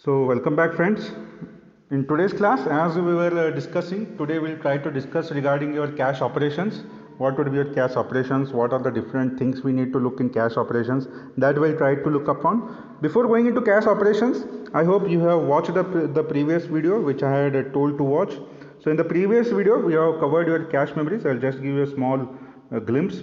So welcome back friends. In today's class, as we were discussing, today we'll try to discuss regarding your cache operations. What would be your cache operations? What are the different things we need to look in cache operations? That we'll try to look upon. Before going into cache operations, I hope you have watched the previous video which I had told to watch. So in the previous video, we have covered your cache memories. I'll just give you a small glimpse.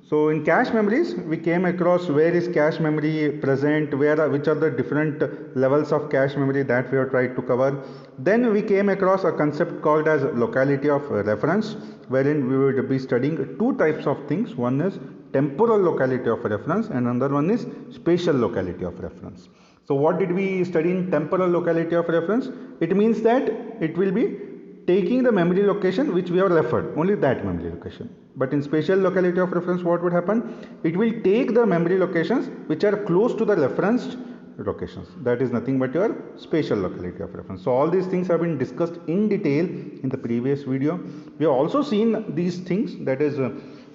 So in cache memories, we came across where is cache memory present, which are the different levels of cache memory that we have tried to cover. Then we came across a concept called as locality of reference, wherein we would be studying two types of things. One is temporal locality of reference and another one is spatial locality of reference. So what did we study in temporal locality of reference? It means that it will be taking the memory location which we have referred, only that memory location. But in spatial locality of reference, what would happen? It will take the memory locations which are close to the referenced locations. That is nothing but your spatial locality of reference. So all these things have been discussed in detail in the previous video. We have also seen these things, that is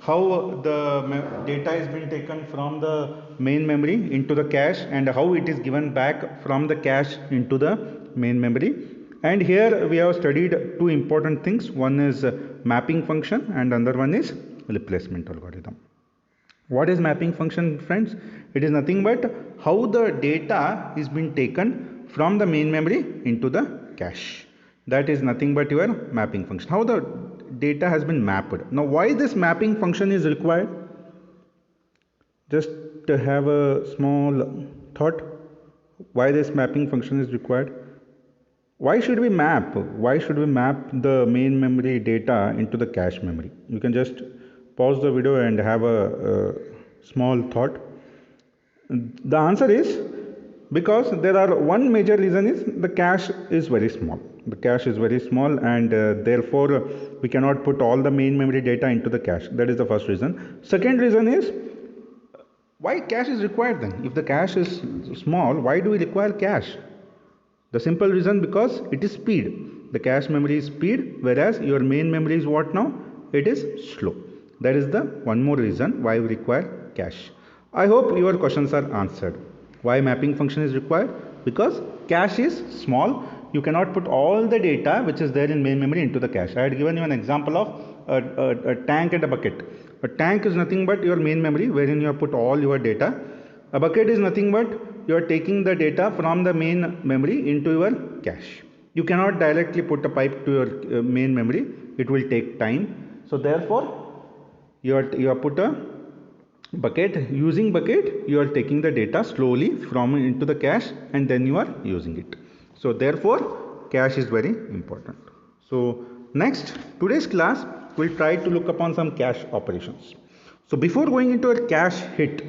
how the data has been taken from the main memory into the cache and how it is given back from the cache into the main memory. And here we have studied two important things. One is mapping function and another one is replacement algorithm. What is mapping function, friends? It is nothing but how the data is being taken from the main memory into the cache. That is nothing but your mapping function. How the data has been mapped. Now why this mapping function is required? Just to have a small thought. Why this mapping function is required? Why should we map? Why should we map the main memory data into the cache memory? You can just pause the video and have a small thought. The answer is because there are one major reason is the cache is very small. The cache is very small and therefore we cannot put all the main memory data into the cache. That is the first reason. Second reason is why cache is required then? If the cache is small, why do we require cache? The simple reason because it is speed. The cache memory is speed, whereas your main memory is what now? It is slow. That is the one more reason why we require cache. I hope your questions are answered. Why mapping function is required? Because cache is small. You cannot put all the data which is there in main memory into the cache. I had given you an example of a tank and a bucket. A tank is nothing but your main memory wherein you have put all your data. A bucket is nothing but you are taking the data from the main memory into your cache. You cannot directly put a pipe to your main memory. It will take time. So therefore, you are put a bucket. Using bucket, you are taking the data slowly from into the cache and then you are using it. So therefore, cache is very important. So next, today's class, we'll try to look upon some cache operations. So before going into a cache hit,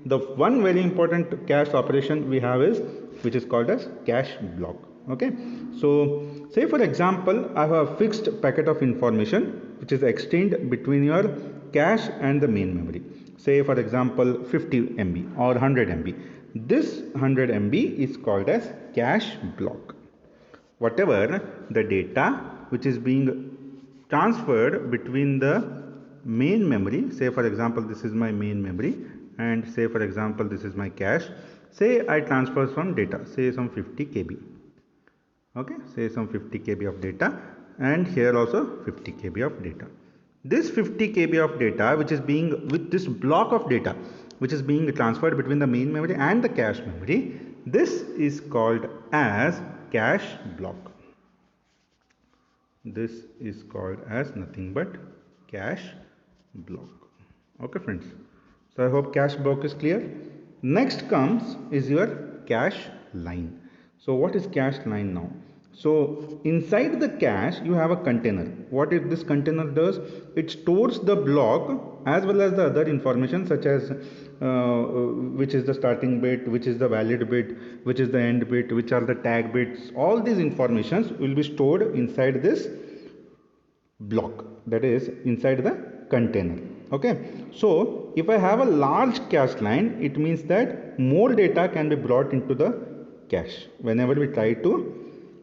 the one very important cache operation we have is which is called as cache block. Okay, so say for example I have a fixed packet of information which is exchanged between your cache and the main memory. Say for example 50 MB or 100 MB. This 100 MB is called as cache block. Whatever the data which is being transferred between the main memory, say for example this is my main memory and say for example this is my cache. Say I transfer some data, say some 50 KB. Okay, say some 50 KB of data and here also 50 KB of data. This 50 KB of data which is being with this block of data which is being transferred between the main memory and the cache memory, this is called as cache block. This is called as nothing but cache block. Okay friends. So I hope cache block is clear. Next comes is your cache line. So what is cache line now? So inside the cache you have a container. What this container does? It stores the block as well as the other information such as which is the starting bit, which is the valid bit, which is the end bit, which are the tag bits. All these informations will be stored inside this block, that is inside the container. Okay, so if I have a large cache line, it means that more data can be brought into the cache whenever we try to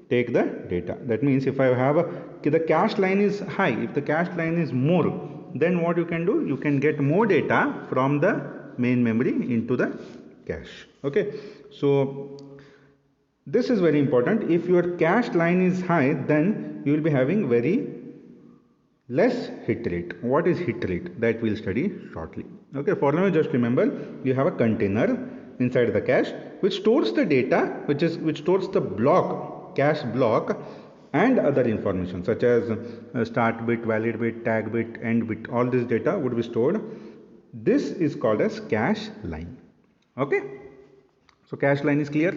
take the data. That means if I have the cache line is high, if the cache line is more, then what you can do? You can get more data from the main memory into the cache. Okay, so This is very important. If your cache line is high, then you will be having very less hit rate. What is hit rate? That we'll study shortly. Okay, for now just remember you have a container inside the cache which stores the data, which stores the block, cache block, and other information such as start bit, valid bit, tag bit, end bit. All this data would be stored. This is called as cache line. Okay, so cache line is clear.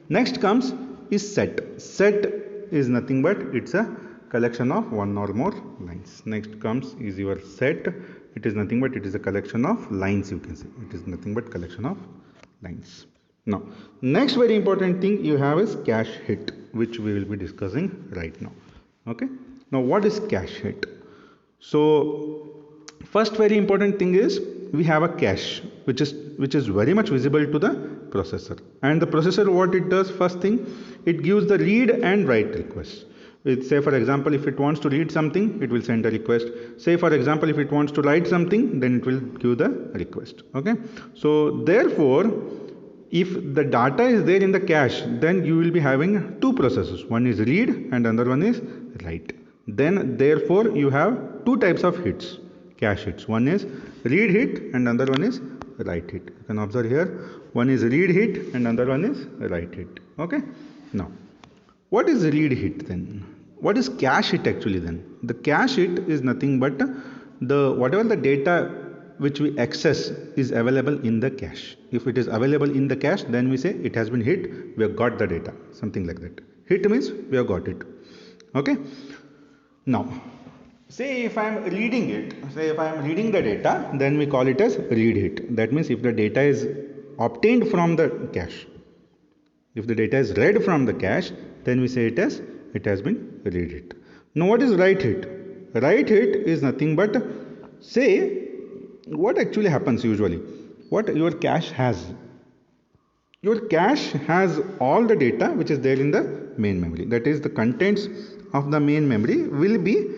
Next comes is set. Set is nothing but it's a collection of one or more lines. Next comes is your set. It is nothing but it is a collection of lines, you can say. It is nothing but collection of lines. Now, next very important thing you have is cache hit, which we will be discussing right now. Okay. Now, what is cache hit? So, first very important thing is we have a cache which is very much visible to the processor, and the processor, what it does, first thing, it gives the read and write requests. Say for example, if it wants to read something, it will send a request. Say for example, if it wants to write something, then it will give the request. Okay, so therefore if the data is there in the cache, then you will be having two processes. One is read and another one is write. Then therefore you have two types of hits, cache hits. One is read hit and another one is write hit. You can observe here, one is read hit and another one is write hit. Okay, now what is read hit then? What is cache hit actually then? The cache hit is nothing but the whatever the data which we access is available in the cache. If it is available in the cache, then we say it has been hit, we have got the data, something like that. Hit means we have got it. Okay. Now, say if I am reading it, say if I am reading the data, then we call it as read hit. That means if the data is obtained from the cache, if the data is read from the cache, then we say it has been read hit. Now, what is write hit? Write hit is nothing but, say, what actually happens usually, what your cache has. Your cache has all the data which is there in the main memory. That is, the contents of the main memory will be,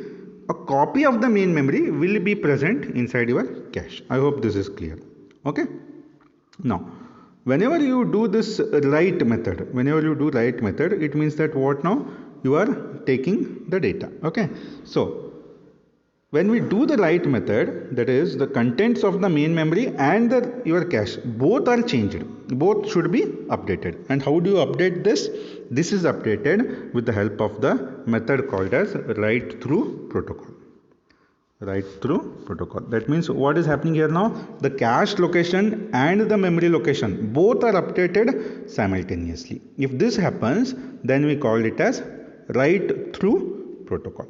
a copy of the main memory will be present inside your cache. I hope this is clear. Okay. Now, whenever you do this write method, it means that what now? You are taking the data. Okay. So, when we do the write method, that is, the contents of the main memory and your cache, both are changed. Both should be updated. And how do you update this? This is updated with the help of the method called as write through protocol. Write through protocol. That means what is happening here now? The cache location and the memory location, both are updated simultaneously. If this happens, then we call it as write through protocol.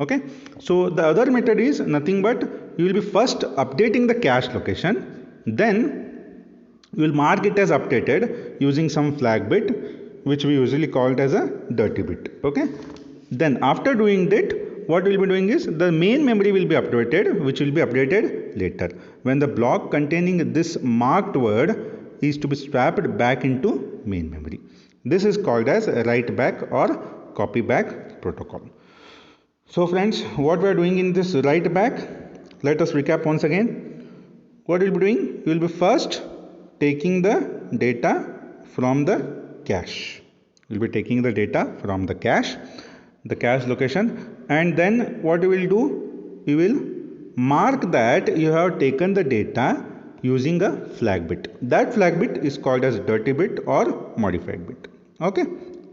Okay, so the other method is nothing but you will be first updating the cache location, then you will mark it as updated using some flag bit, which we usually call it as a dirty bit. Okay, then after doing that, what we will be doing is the main memory will be updated, which will be updated later when the block containing this marked word is to be swapped back into main memory. This is called as write back or copy back protocol. So friends, what we are doing in this write back, let us recap once again. What we will be doing? We will be first taking the data from the cache. We will be taking the data from the cache location, and then what we will do? We will mark that you have taken the data using a flag bit. That flag bit is called as dirty bit or modified bit. Okay,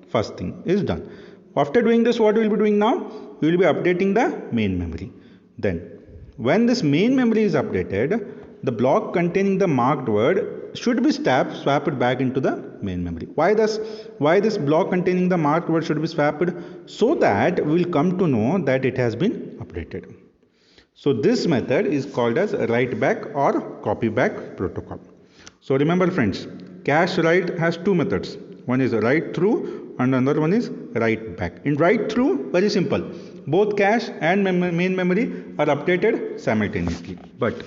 first thing is done. After doing this, what we will be doing now? We will be updating the main memory. Then, when this main memory is updated, the block containing the marked word should be swapped back into the main memory. Why this block containing the marked word should be swapped? So that we will come to know that it has been updated. So this method is called as write back or copy back protocol. So remember friends, cache write has two methods. One is write through and another one is write back. In write through, very simple. Both cache and main memory are updated simultaneously. But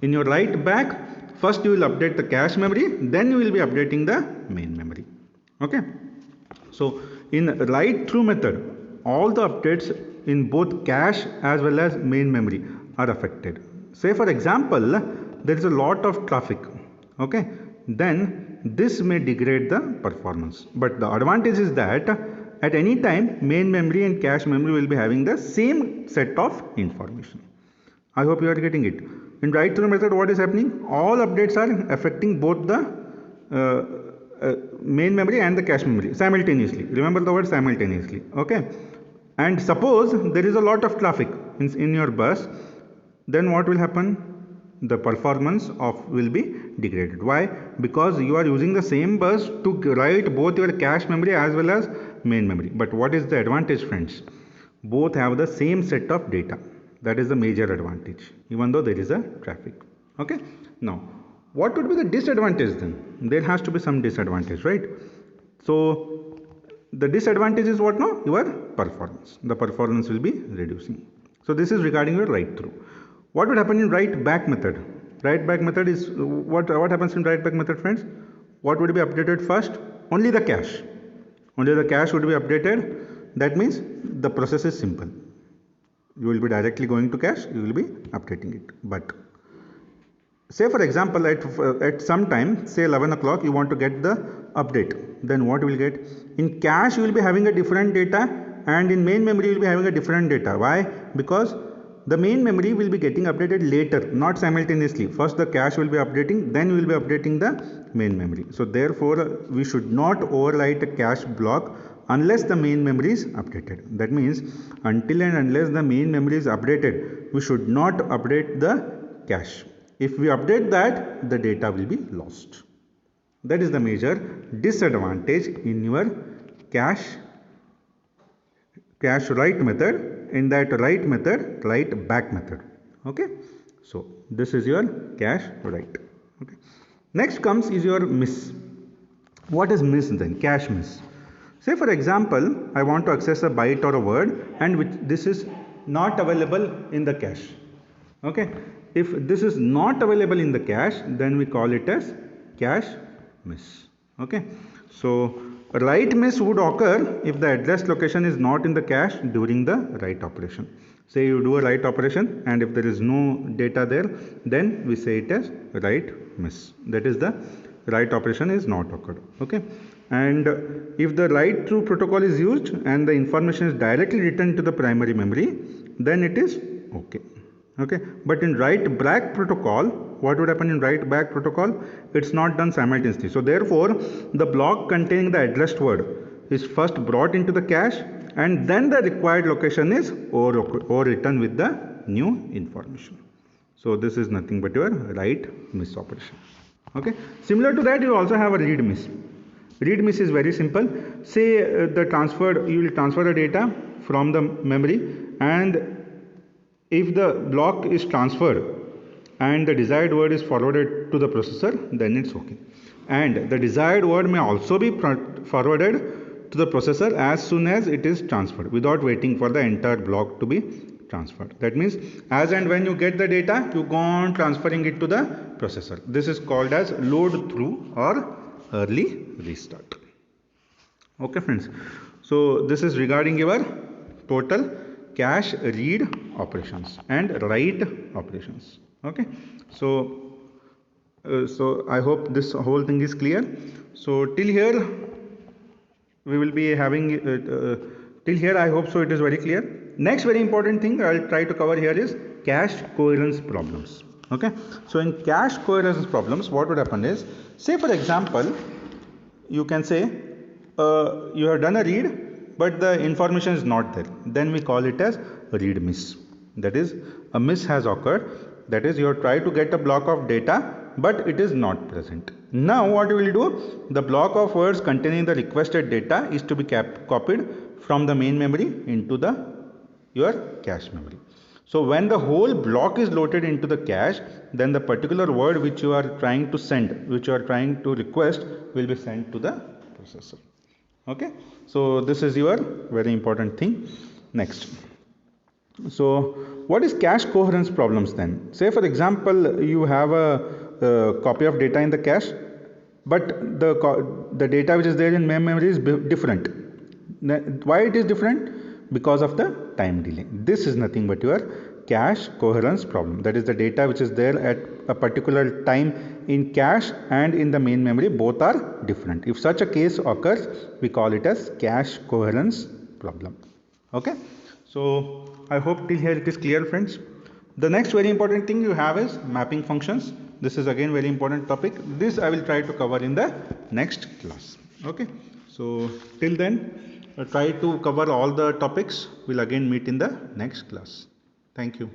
in your write back, first you will update the cache memory, then you will be updating the main memory. Okay. So in write through method, all the updates in both cache as well as main memory are affected. Say for example, there is a lot of traffic. Okay. Then this may degrade the performance. But the advantage is that at any time main memory and cache memory will be having the same set of information. I hope you are getting it. In write through method, what is happening? All updates are affecting both the main memory and the cache memory simultaneously. Remember the word simultaneously. Okay. And suppose there is a lot of traffic in your bus, then what will happen? The performance will be degraded. Why? Because you are using the same bus to write both your cache memory as well as main memory. But what is the advantage, friends? Both have the same set of data. That is the major advantage, even though there is a traffic. Okay. Now, what would be the disadvantage then? There has to be some disadvantage, right? So, the disadvantage is what now? Your performance. The performance will be reducing. So, this is regarding your write through. What would happen in write back method? Write back method is what happens in write back method, friends? What would be updated first? Only the cache. Only the cache would be updated. That means the process is simple. You will be directly going to cache, you will be updating it. But say for example at some time, say 11 o'clock, you want to get the update. Then what you will get? In cache you will be having a different data, and in main memory you will be having a different data. Why? Because the main memory will be getting updated later, not simultaneously. First the cache will be updating, then we will be updating the main memory. So therefore we should not overwrite a cache block unless the main memory is updated. That means until and unless the main memory is updated, we should not update the cache. If we update that, the data will be lost. That is the major disadvantage in your cache write method. In that write method, write back method. Okay. So this is your cache write. Okay. Next comes is your miss. What is miss then? Cache miss. Say for example, I want to access a byte or a word, and this is not available in the cache. Okay. If this is not available in the cache, then we call it as cache miss. Okay. So write miss would occur if the address location is not in the cache during the write operation. Say you do a write operation, and if there is no data there, then we say it as write miss. That is the write operation is not occurred. Okay. And if the write through protocol is used and the information is directly written to the primary memory, then it is okay. Okay. But in write back protocol, what would happen in write back protocol? It's not done simultaneously. So therefore, the block containing the addressed word is first brought into the cache, and then the required location is overwritten with the new information. So this is nothing but your write miss operation. Okay. Similar to that, you also have a read miss. Read miss is very simple. Say you will transfer the data from the memory, and if the block is transferred and the desired word is forwarded to the processor, then it's okay. And the desired word may also be forwarded to the processor as soon as it is transferred, without waiting for the entire block to be transferred. That means as and when you get the data, you go on transferring it to the processor. This is called as load through or early restart. Okay, friends. So this is regarding your total cache read operations and write operations. Okay. So I hope this whole thing is clear. So till here we will be having till here I hope so it is very clear. Next very important thing I will try to cover here is cache coherence problems. Okay. So in cache coherence problems, what would happen is, say for example, you can say you have done a read, but the information is not there. Then we call it as read miss. That is, a miss has occurred. That is, you have tried to get a block of data, but it is not present. Now what you will do? The block of words containing the requested data is to be copied from the main memory into your cache memory. So when the whole block is loaded into the cache, then the particular word which you are trying to send, which you are trying to request, will be sent to the processor. Okay. So this is your very important thing. Next. So what is cache coherence problems then? Say for example, you have a copy of data in the cache, but the data which is there in main memory is different. Why it is different? Because of the time delay. This is nothing but your cache coherence problem. That is, the data which is there at a particular time in cache and in the main memory both are different. If such a case occurs, we call it as cache coherence problem. Okay, so I hope till here it is clear, friends. The next very important thing you have is mapping functions. This is again very important topic. This I will try to cover in the next class. Okay, so till then try to cover all the topics. We'll again meet in the next class. Thank you.